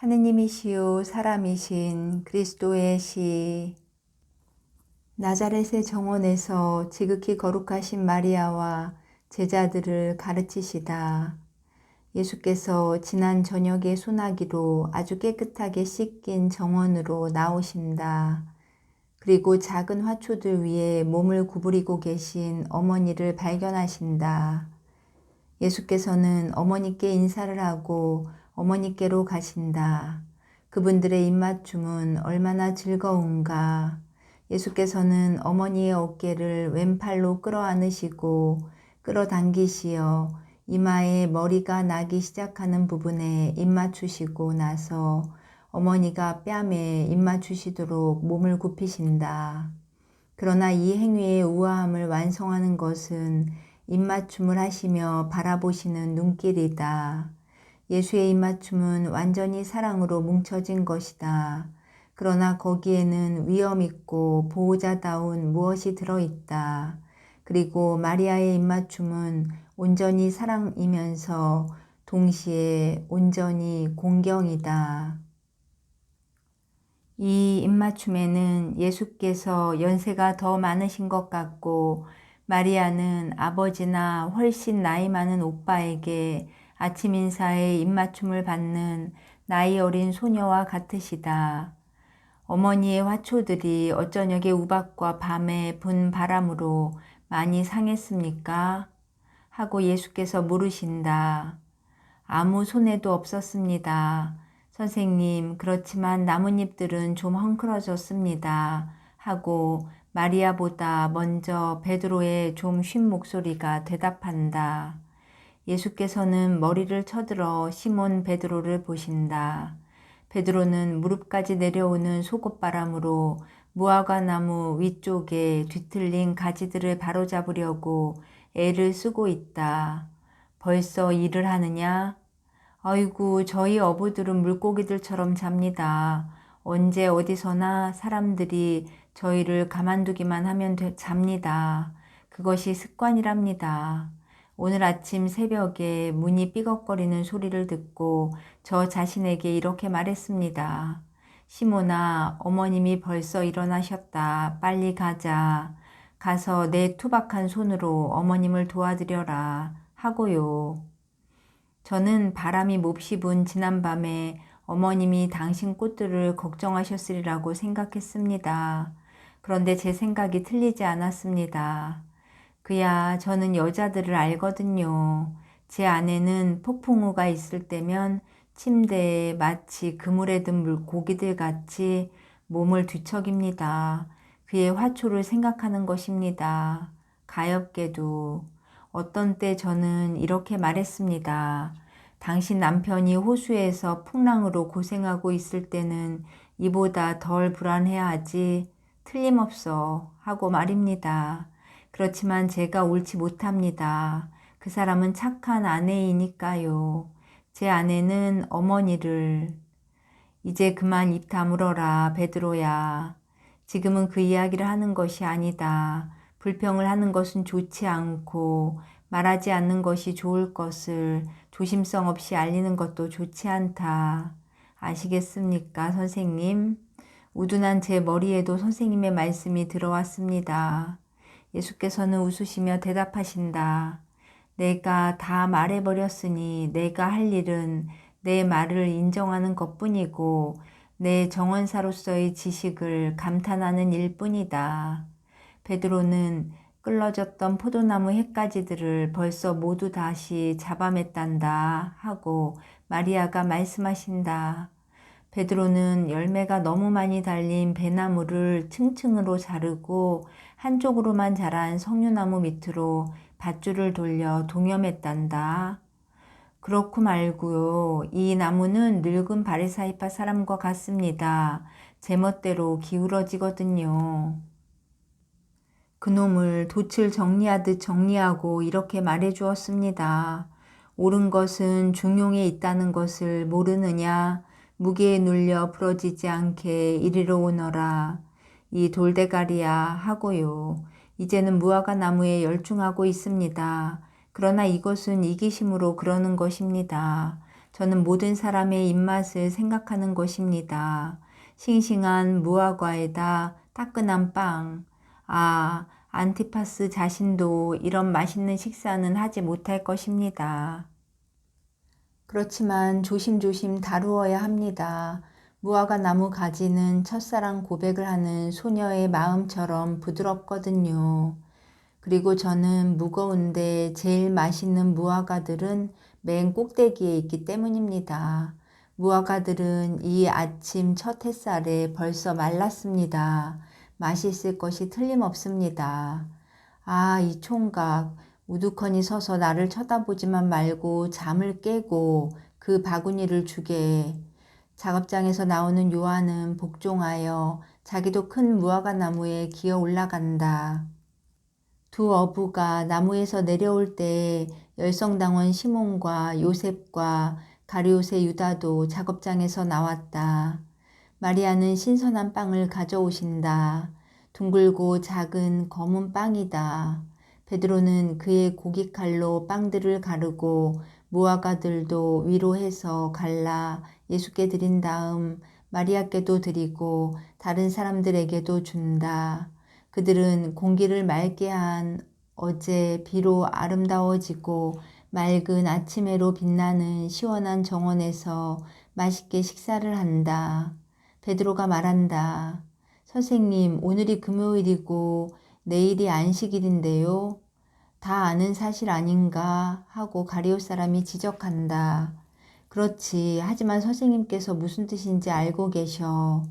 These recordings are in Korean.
하느님이시요 사람이신 그리스도의 시. 나자렛의 정원에서 지극히 거룩하신 마리아와 제자들을 가르치시다. 예수께서 지난 저녁의 소나기로 아주 깨끗하게 씻긴 정원으로 나오신다. 그리고 작은 화초들 위에 몸을 구부리고 계신 어머니를 발견하신다. 예수께서는 어머니께 인사를 하고 어머니께로 가신다. 그분들의 입맞춤은 얼마나 즐거운가. 예수께서는 어머니의 어깨를 왼팔로 끌어안으시고 끌어당기시어 이마에 머리가 나기 시작하는 부분에 입맞추시고 나서 어머니가 뺨에 입맞추시도록 몸을 굽히신다. 그러나 이 행위의 우아함을 완성하는 것은 입맞춤을 하시며 바라보시는 눈길이다. 예수의 입맞춤은 완전히 사랑으로 뭉쳐진 것이다. 그러나 거기에는 위엄있고 보호자다운 무엇이 들어있다. 그리고 마리아의 입맞춤은 온전히 사랑이면서 동시에 온전히 공경이다. 이 입맞춤에는 예수께서 연세가 더 많으신 것 같고 마리아는 아버지나 훨씬 나이 많은 오빠에게 아침 인사에 입맞춤을 받는 나이 어린 소녀와 같으시다. 어머니의 화초들이 어쩌녁에 우박과 밤에 분 바람으로 많이 상했습니까? 하고 예수께서 물으신다. 아무 손해도 없었습니다. 선생님, 그렇지만 나뭇잎들은 좀 헝클어졌습니다. 하고 마리아보다 먼저 베드로의 좀 쉰 목소리가 대답한다. 예수께서는 머리를 쳐들어 시몬 베드로를 보신다. 베드로는 무릎까지 내려오는 속옷바람으로 무화과나무 위쪽에 뒤틀린 가지들을 바로잡으려고 애를 쓰고 있다. 벌써 일을 하느냐? 아이고, 저희 어부들은 물고기들처럼 잡니다. 언제 어디서나 사람들이 저희를 가만두기만 하면 잡니다. 그것이 습관이랍니다. 오늘 아침 새벽에 문이 삐걱거리는 소리를 듣고 저 자신에게 이렇게 말했습니다. 시몬아, 어머님이 벌써 일어나셨다. 빨리 가자. 가서 내 투박한 손으로 어머님을 도와드려라. 하고요. 저는 바람이 몹시 분 지난밤에 어머님이 당신 꽃들을 걱정하셨으리라고 생각했습니다. 그런데 제 생각이 틀리지 않았습니다. 그야 저는 여자들을 알거든요. 제 아내는 폭풍우가 있을 때면 침대에 마치 그물에 든 물고기들 같이 몸을 뒤척입니다. 그의 화초를 생각하는 것입니다. 가엾게도. 어떤 때 저는 이렇게 말했습니다. 당신 남편이 호수에서 풍랑으로 고생하고 있을 때는 이보다 덜 불안해야 하지. 틀림없어 하고 말입니다. 그렇지만 제가 옳지 못합니다. 그 사람은 착한 아내이니까요. 제 아내는 어머니를. 이제 그만 입 다물어라, 베드로야. 지금은 그 이야기를 하는 것이 아니다. 불평을 하는 것은 좋지 않고 말하지 않는 것이 좋을 것을 조심성 없이 알리는 것도 좋지 않다. 아시겠습니까, 선생님? 우둔한 제 머리에도 선생님의 말씀이 들어왔습니다. 예수께서는 웃으시며 대답하신다. 내가 다 말해버렸으니 내가 할 일은 내 말을 인정하는 것뿐이고 내 정언사로서의 지식을 감탄하는 일뿐이다. 베드로는 끌러졌던 포도나무 햇가지들을 벌써 모두 다시 잡아맸단다 하고 마리아가 말씀하신다. 베드로는 열매가 너무 많이 달린 배나무를 층층으로 자르고 한쪽으로만 자란 석류나무 밑으로 밧줄을 돌려 동여맸단다. 그렇고 말고요. 이 나무는 늙은 바리사이파 사람과 같습니다. 제멋대로 기울어지거든요. 그놈을 돛을 정리하듯 정리하고 이렇게 말해주었습니다. 옳은 것은 중용에 있다는 것을 모르느냐? 무게에 눌려 부러지지 않게 이리로 오너라. 이 돌대가리야 하고요. 이제는 무화과 나무에 열중하고 있습니다. 그러나 이것은 이기심으로 그러는 것입니다. 저는 모든 사람의 입맛을 생각하는 것입니다. 싱싱한 무화과에다 따끈한 빵. 안티파스 자신도 이런 맛있는 식사는 하지 못할 것입니다. 그렇지만 조심조심 다루어야 합니다. 무화과 나무 가지는 첫사랑 고백을 하는 소녀의 마음처럼 부드럽거든요. 그리고 저는 무거운데 제일 맛있는 무화과들은 맨 꼭대기에 있기 때문입니다. 무화과들은 이 아침 첫 햇살에 벌써 말랐습니다. 맛있을 것이 틀림없습니다. 이 총각, 우두커니 서서 나를 쳐다보지만 말고 잠을 깨고 그 바구니를 주게. 작업장에서 나오는 요한은 복종하여 자기도 큰 무화과 나무에 기어 올라간다. 두 어부가 나무에서 내려올 때에 열성당원 시몬과 요셉과 가룟의 유다도 작업장에서 나왔다. 마리아는 신선한 빵을 가져오신다. 둥글고 작은 검은 빵이다. 베드로는 그의 고깃칼로 빵들을 가르고 무화과들도 위로 해서 갈라 예수께 드린 다음 마리아께도 드리고 다른 사람들에게도 준다. 그들은 공기를 맑게 한 어제 비로 아름다워지고 맑은 아침해로 빛나는 시원한 정원에서 맛있게 식사를 한다. 베드로가 말한다. 선생님, 오늘이 금요일이고 내일이 안식일인데요. 다 아는 사실 아닌가 하고 가룟 사람이 지적한다. 그렇지. 하지만 선생님께서 무슨 뜻인지 알고 계셔.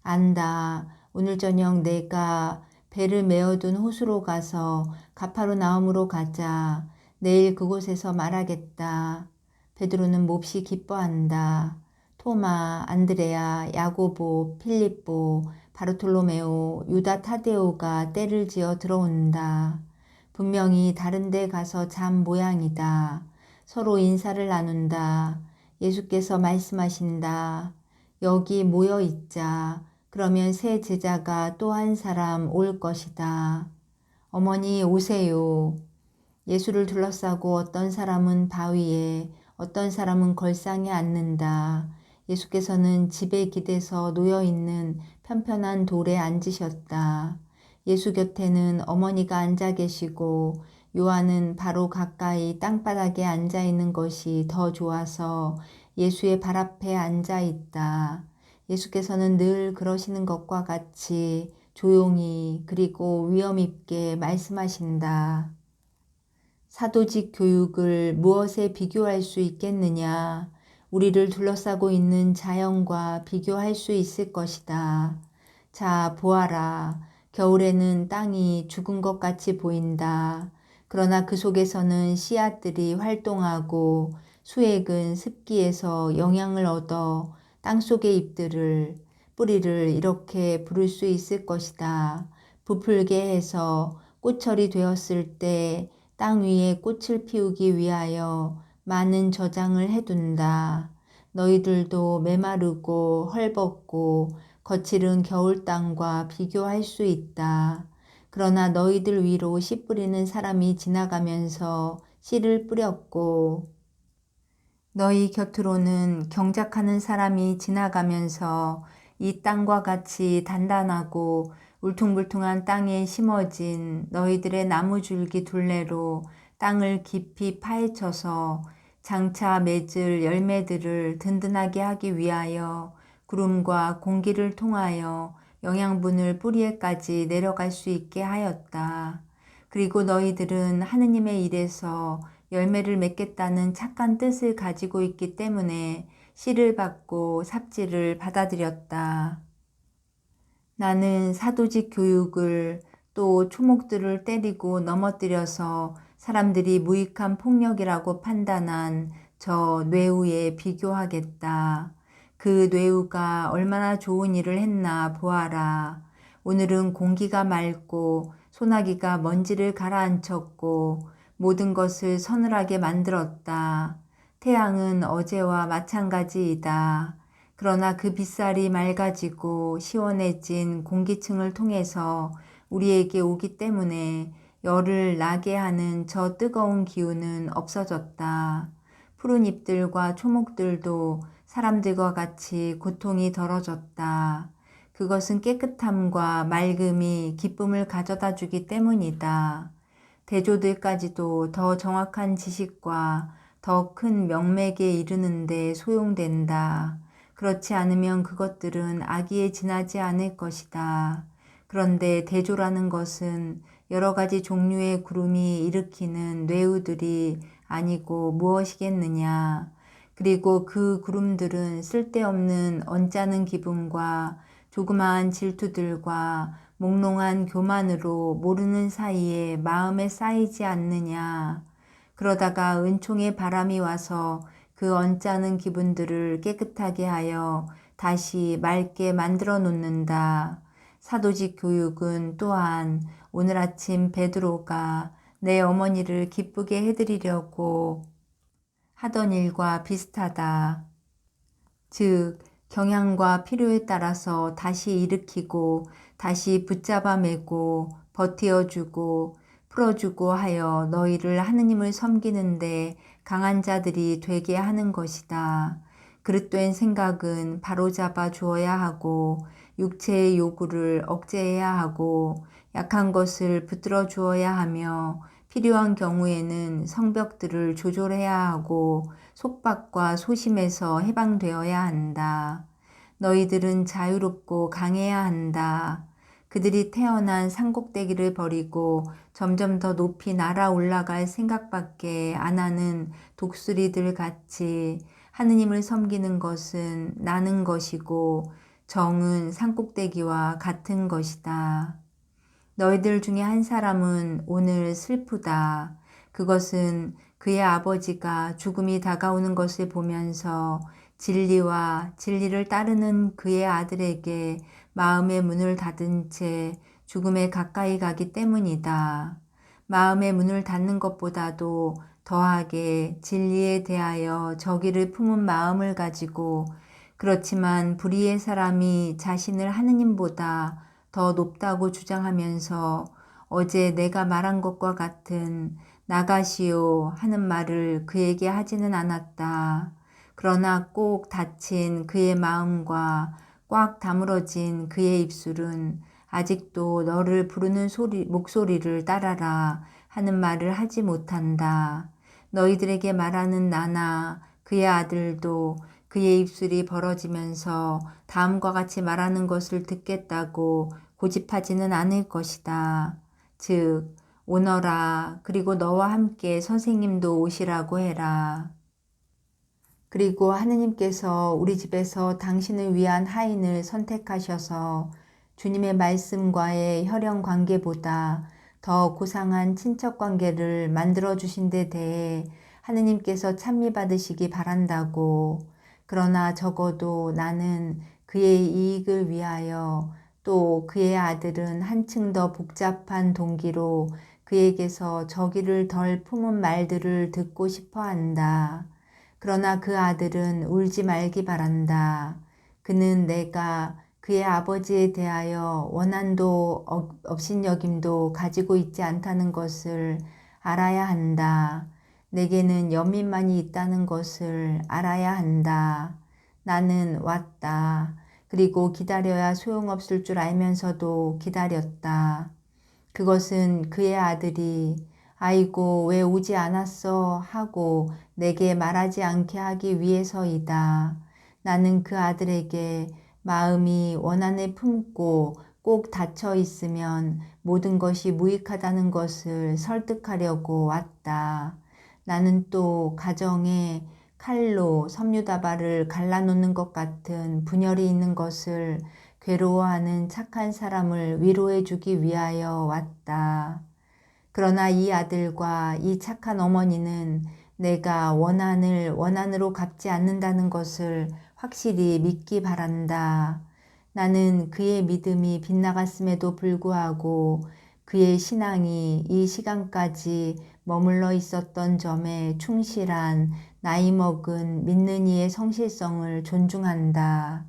안다. 오늘 저녁 내가 배를 메어둔 호수로 가서 가파르나움으로 가자. 내일 그곳에서 말하겠다. 베드로는 몹시 기뻐한다. 토마, 안드레아, 야고보, 필립보, 바르톨로메오, 유다 타데오가 때를 지어 들어온다. 분명히 다른 데 가서 잠 모양이다. 서로 인사를 나눈다. 예수께서 말씀하신다. 여기 모여 있자. 그러면 새 제자가 또 한 사람 올 것이다. 어머니 오세요. 예수를 둘러싸고 어떤 사람은 바위에, 어떤 사람은 걸상에 앉는다. 예수께서는 집에 기대서 놓여있는 편편한 돌에 앉으셨다. 예수 곁에는 어머니가 앉아 계시고 요한은 바로 가까이 땅바닥에 앉아 있는 것이 더 좋아서 예수의 발 앞에 앉아 있다. 예수께서는 늘 그러시는 것과 같이 조용히 그리고 위엄 있게 말씀하신다. 사도직 교육을 무엇에 비교할 수 있겠느냐? 우리를 둘러싸고 있는 자연과 비교할 수 있을 것이다. 자, 보아라. 겨울에는 땅이 죽은 것 같이 보인다. 그러나 그 속에서는 씨앗들이 활동하고 수액은 습기에서 영향을 얻어 땅속의 잎들을, 뿌리를 이렇게 부를 수 있을 것이다. 부풀게 해서 꽃철이 되었을 때 땅 위에 꽃을 피우기 위하여 많은 저장을 해둔다. 너희들도 메마르고 헐벗고 거칠은 겨울 땅과 비교할 수 있다. 그러나 너희들 위로 씨 뿌리는 사람이 지나가면서 씨를 뿌렸고 너희 곁으로는 경작하는 사람이 지나가면서 이 땅과 같이 단단하고 울퉁불퉁한 땅에 심어진 너희들의 나무줄기 둘레로 땅을 깊이 파헤쳐서 장차 맺을 열매들을 든든하게 하기 위하여 구름과 공기를 통하여 영양분을 뿌리에까지 내려갈 수 있게 하였다. 그리고 너희들은 하느님의 일에서 열매를 맺겠다는 착한 뜻을 가지고 있기 때문에 씨를 받고 삽질을 받아들였다. 나는 사도직 교육을 또 초목들을 때리고 넘어뜨려서 사람들이 무익한 폭력이라고 판단한 저 뇌우에 비교하겠다. 그 뇌우가 얼마나 좋은 일을 했나 보아라. 오늘은 공기가 맑고 소나기가 먼지를 가라앉혔고 모든 것을 서늘하게 만들었다. 태양은 어제와 마찬가지이다. 그러나 그 빗살이 맑아지고 시원해진 공기층을 통해서 우리에게 오기 때문에 열을 나게 하는 저 뜨거운 기운은 없어졌다. 푸른 잎들과 초목들도 사람들과 같이 고통이 덜어졌다. 그것은 깨끗함과 맑음이 기쁨을 가져다 주기 때문이다. 대조들까지도 더 정확한 지식과 더 큰 명맥에 이르는데 소용된다. 그렇지 않으면 그것들은 악의에 지나지 않을 것이다. 그런데 대조라는 것은 여러 가지 종류의 구름이 일으키는 뇌우들이 아니고 무엇이겠느냐. 그리고 그 구름들은 쓸데없는 언짢은 기분과 조그마한 질투들과 몽롱한 교만으로 모르는 사이에 마음에 쌓이지 않느냐. 그러다가 은총의 바람이 와서 그 언짢은 기분들을 깨끗하게 하여 다시 맑게 만들어 놓는다. 사도직 교육은 또한 오늘 아침 베드로가 내 어머니를 기쁘게 해드리려고 하던 일과 비슷하다. 즉 경향과 필요에 따라서 다시 일으키고 다시 붙잡아 매고 버티어주고 풀어주고 하여 너희를 하느님을 섬기는데 강한 자들이 되게 하는 것이다. 그릇된 생각은 바로잡아 주어야 하고 육체의 요구를 억제해야 하고 약한 것을 붙들어 주어야 하며 필요한 경우에는 성벽들을 조절해야 하고 속박과 소심에서 해방되어야 한다. 너희들은 자유롭고 강해야 한다. 그들이 태어난 산꼭대기를 버리고 점점 더 높이 날아 올라갈 생각밖에 안 하는 독수리들 같이 하느님을 섬기는 것은 나는 것이고 정은 산꼭대기와 같은 것이다. 너희들 중에 한 사람은 오늘 슬프다. 그것은 그의 아버지가 죽음이 다가오는 것을 보면서 진리와 진리를 따르는 그의 아들에게 마음의 문을 닫은 채 죽음에 가까이 가기 때문이다. 마음의 문을 닫는 것보다도 더하게 진리에 대하여 저기를 품은 마음을 가지고 그렇지만 불의의 사람이 자신을 하느님보다 더 높다고 주장하면서 어제 내가 말한 것과 같은 나가시오 하는 말을 그에게 하지는 않았다. 그러나 꼭 닫힌 그의 마음과 꽉 다물어진 그의 입술은 아직도 너를 부르는 목소리를 따라라 하는 말을 하지 못한다. 너희들에게 말하는 나나 그의 아들도 그의 입술이 벌어지면서 다음과 같이 말하는 것을 듣겠다고 고집하지는 않을 것이다. 즉, 오너라. 그리고 너와 함께 선생님도 오시라고 해라. 그리고 하느님께서 우리 집에서 당신을 위한 하인을 선택하셔서 주님의 말씀과의 혈연 관계보다 더 고상한 친척 관계를 만들어 주신 데 대해 하느님께서 찬미 받으시기 바란다고. 그러나 적어도 나는 그의 이익을 위하여 또 그의 아들은 한층 더 복잡한 동기로 그에게서 저기를 덜 품은 말들을 듣고 싶어 한다. 그러나 그 아들은 울지 말기 바란다. 그는 내가 그의 아버지에 대하여 원한도 업신여김도 가지고 있지 않다는 것을 알아야 한다. 내게는 연민만이 있다는 것을 알아야 한다. 나는 왔다. 그리고 기다려야 소용없을 줄 알면서도 기다렸다. 그것은 그의 아들이 아이고 왜 오지 않았어 하고 내게 말하지 않게 하기 위해서이다. 나는 그 아들에게 마음이 원한을 품고 꼭 닫혀 있으면 모든 것이 무익하다는 것을 설득하려고 왔다. 나는 또 가정에 칼로 섬유다발을 갈라놓는 것 같은 분열이 있는 것을 괴로워하는 착한 사람을 위로해 주기 위하여 왔다. 그러나 이 아들과 이 착한 어머니는 내가 원한을 원한으로 갚지 않는다는 것을 확실히 믿기 바란다. 나는 그의 믿음이 빗나갔음에도 불구하고 그의 신앙이 이 시간까지 머물러 있었던 점에 충실한 나이 먹은 믿는 이의 성실성을 존중한다.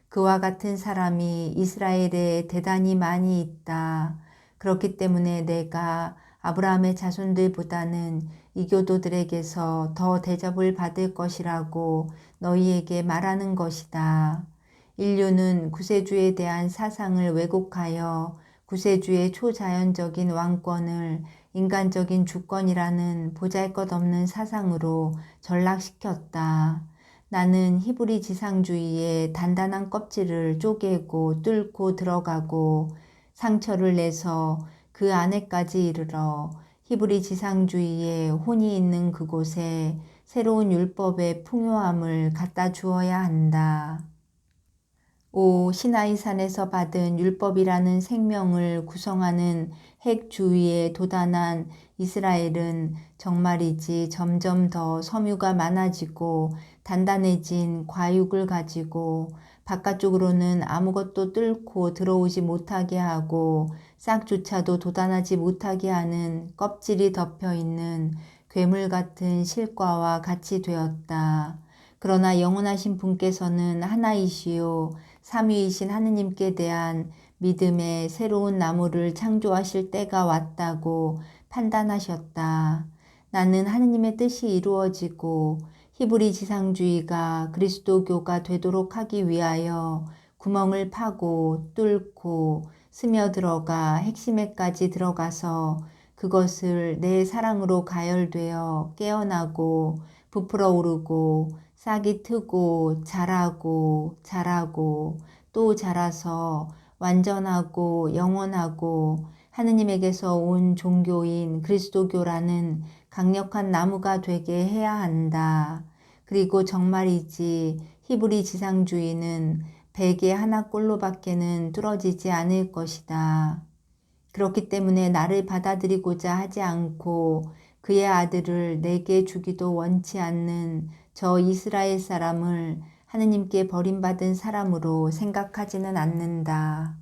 그와 같은 사람이 이스라엘에 대단히 많이 있다. 그렇기 때문에 내가 아브라함의 자손들보다는 이교도들에게서 더 대접을 받을 것이라고 너희에게 말하는 것이다. 인류는 구세주에 대한 사상을 왜곡하여 구세주의 초자연적인 왕권을 인간적인 주권이라는 보잘것없는 사상으로 전락시켰다. 나는 히브리 지상주의의 단단한 껍질을 쪼개고 뚫고 들어가고 상처를 내서 그 안에까지 이르러 히브리 지상주의의 혼이 있는 그곳에 새로운 율법의 풍요함을 갖다 주어야 한다. 오 시나이산에서 받은 율법이라는 생명을 구성하는 핵 주위에 도단한 이스라엘은 정말이지 점점 더 섬유가 많아지고 단단해진 과육을 가지고 바깥쪽으로는 아무것도 뚫고 들어오지 못하게 하고 싹조차도 돋아나지 못하게 하는 껍질이 덮여있는 괴물 같은 실과와 같이 되었다. 그러나 영원하신 분께서는 하나이시요 삼위이신 하느님께 대한 믿음의 새로운 나무를 창조하실 때가 왔다고 판단하셨다. 나는 하느님의 뜻이 이루어지고 히브리 지상주의가 그리스도교가 되도록 하기 위하여 구멍을 파고 뚫고 스며들어가 핵심에까지 들어가서 그것을 내 사랑으로 가열되어 깨어나고 부풀어 오르고 싹이 트고 자라고 또 자라서 완전하고 영원하고 하느님에게서 온 종교인 그리스도교라는 강력한 나무가 되게 해야 한다. 그리고 정말이지 히브리 지상주의는 베개 하나꼴로밖에는 뚫어지지 않을 것이다. 그렇기 때문에 나를 받아들이고자 하지 않고 그의 아들을 내게 주기도 원치 않는 저 이스라엘 사람을 하느님께 버림받은 사람으로 생각하지는 않는다.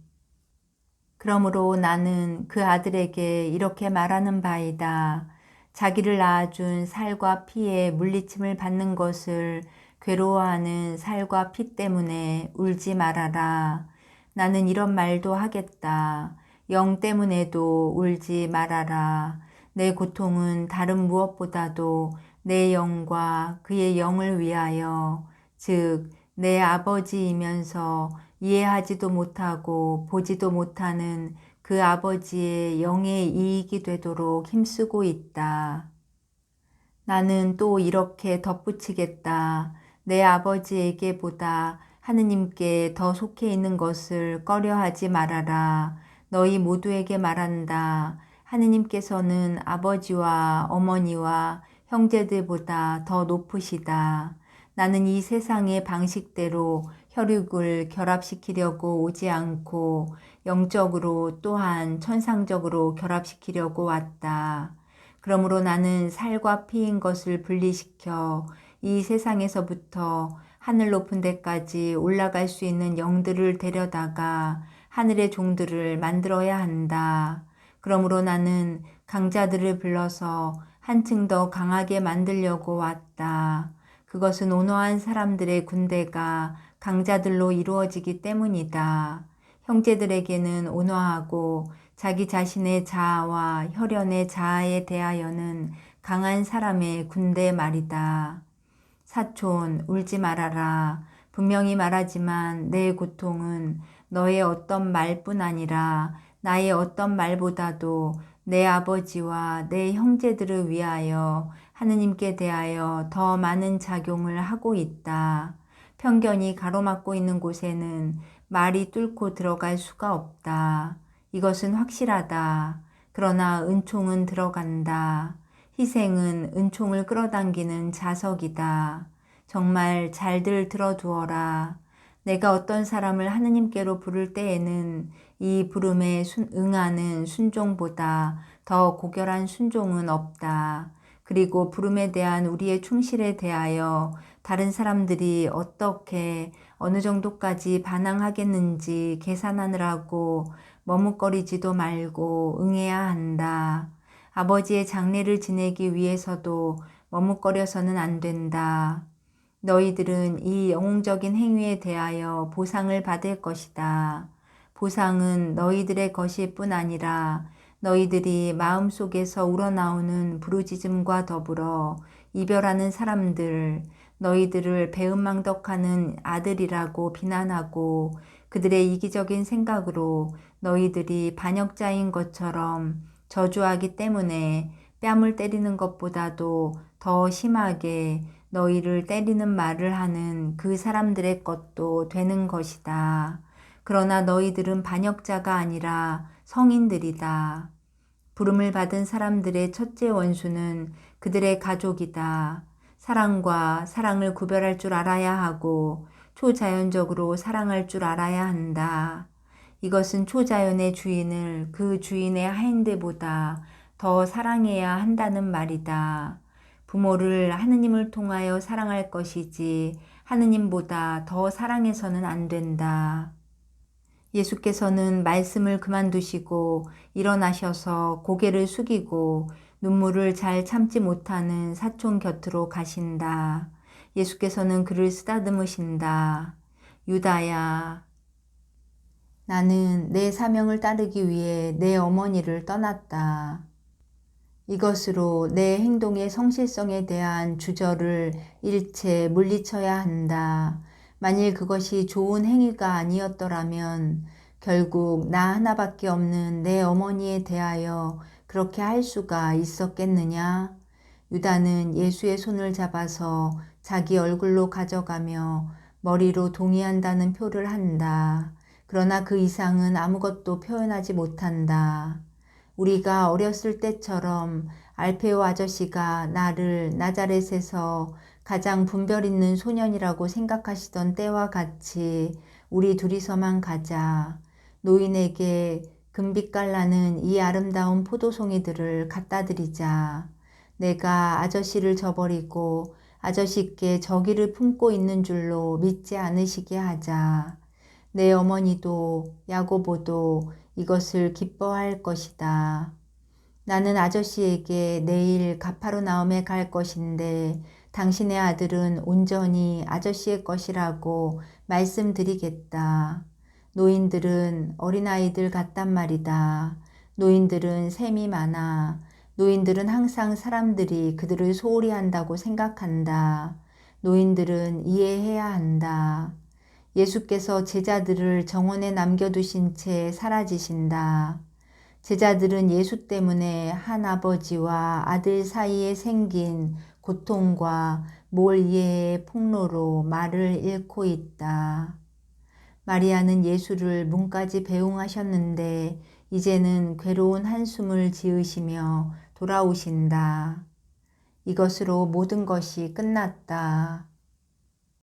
그러므로 나는 그 아들에게 이렇게 말하는 바이다. 자기를 낳아준 살과 피에 물리침을 받는 것을 괴로워하는 살과 피 때문에 울지 말아라. 나는 이런 말도 하겠다. 영 때문에도 울지 말아라. 내 고통은 다른 무엇보다도 내 영과 그의 영을 위하여, 즉 내 아버지이면서 이해하지도 못하고 보지도 못하는 그 아버지의 영의 이익이 되도록 힘쓰고 있다. 나는 또 이렇게 덧붙이겠다. 내 아버지에게보다 하느님께 더 속해 있는 것을 꺼려하지 말아라. 너희 모두에게 말한다. 하느님께서는 아버지와 어머니와 형제들보다 더 높으시다. 나는 이 세상의 방식대로 혈육을 결합시키려고 오지 않고 영적으로 또한 천상적으로 결합시키려고 왔다. 그러므로 나는 살과 피인 것을 분리시켜 이 세상에서부터 하늘 높은 데까지 올라갈 수 있는 영들을 데려다가 하늘의 종들을 만들어야 한다. 그러므로 나는 강자들을 불러서 한층 더 강하게 만들려고 왔다. 그것은 온화한 사람들의 군대가 강자들로 이루어지기 때문이다. 형제들에게는 온화하고 자기 자신의 자아와 혈연의 자아에 대하여는 강한 사람의 군대 말이다. 사촌, 울지 말아라. 분명히 말하지만 내 고통은 너의 어떤 말뿐 아니라 나의 어떤 말보다도 내 아버지와 내 형제들을 위하여 하느님께 대하여 더 많은 작용을 하고 있다. 편견이 가로막고 있는 곳에는 말이 뚫고 들어갈 수가 없다. 이것은 확실하다. 그러나 은총은 들어간다. 희생은 은총을 끌어당기는 자석이다. 정말 잘들 들어두어라. 내가 어떤 사람을 하느님께로 부를 때에는 이 부름에 응하는 순종보다 더 고결한 순종은 없다. 그리고 부름에 대한 우리의 충실에 대하여 다른 사람들이 어떻게 어느 정도까지 반항하겠는지 계산하느라고 머뭇거리지도 말고 응해야 한다. 아버지의 장례를 지내기 위해서도 머뭇거려서는 안 된다. 너희들은 이 영웅적인 행위에 대하여 보상을 받을 것이다. 보상은 너희들의 것일 뿐 아니라 너희들이 마음속에서 우러나오는 부르짖음과 더불어 이별하는 사람들, 너희들을 배은망덕하는 아들이라고 비난하고 그들의 이기적인 생각으로 너희들이 반역자인 것처럼 저주하기 때문에 뺨을 때리는 것보다도 더 심하게 너희를 때리는 말을 하는 그 사람들의 것도 되는 것이다. 그러나 너희들은 반역자가 아니라 성인들이다. 부름을 받은 사람들의 첫째 원수는 그들의 가족이다. 사랑과 사랑을 구별할 줄 알아야 하고 초자연적으로 사랑할 줄 알아야 한다. 이것은 초자연의 주인을 그 주인의 하인들보다 더 사랑해야 한다는 말이다. 부모를 하느님을 통하여 사랑할 것이지 하느님보다 더 사랑해서는 안 된다. 예수께서는 말씀을 그만두시고 일어나셔서 고개를 숙이고 눈물을 잘 참지 못하는 사촌 곁으로 가신다. 예수께서는 그를 쓰다듬으신다. 유다야, 나는 내 사명을 따르기 위해 내 어머니를 떠났다. 이것으로 내 행동의 성실성에 대한 주저를 일체 물리쳐야 한다. 만일 그것이 좋은 행위가 아니었더라면 결국 나 하나밖에 없는 내 어머니에 대하여 그렇게 할 수가 있었겠느냐? 유다는 예수의 손을 잡아서 자기 얼굴로 가져가며 머리로 동의한다는 표를 한다. 그러나 그 이상은 아무것도 표현하지 못한다. 우리가 어렸을 때처럼 알페오 아저씨가 나를 나자렛에서 가장 분별 있는 소년이라고 생각하시던 때와 같이 우리 둘이서만 가자. 노인에게 금빛깔 나는 이 아름다운 포도송이들을 갖다 드리자. 내가 아저씨를 저버리고 아저씨께 저기를 품고 있는 줄로 믿지 않으시게 하자. 내 어머니도 야고보도 이것을 기뻐할 것이다. 나는 아저씨에게 내일 가파르나움에 갈 것인데 당신의 아들은 온전히 아저씨의 것이라고 말씀드리겠다. 노인들은 어린아이들 같단 말이다. 노인들은 셈이 많아. 노인들은 항상 사람들이 그들을 소홀히 한다고 생각한다. 노인들은 이해해야 한다. 예수께서 제자들을 정원에 남겨두신 채 사라지신다. 제자들은 예수 때문에 한 아버지와 아들 사이에 생긴 고통과 몰 이해의 폭로로 말을 잃고 있다. 마리아는 예수를 문까지 배웅하셨는데 이제는 괴로운 한숨을 지으시며 돌아오신다. 이것으로 모든 것이 끝났다.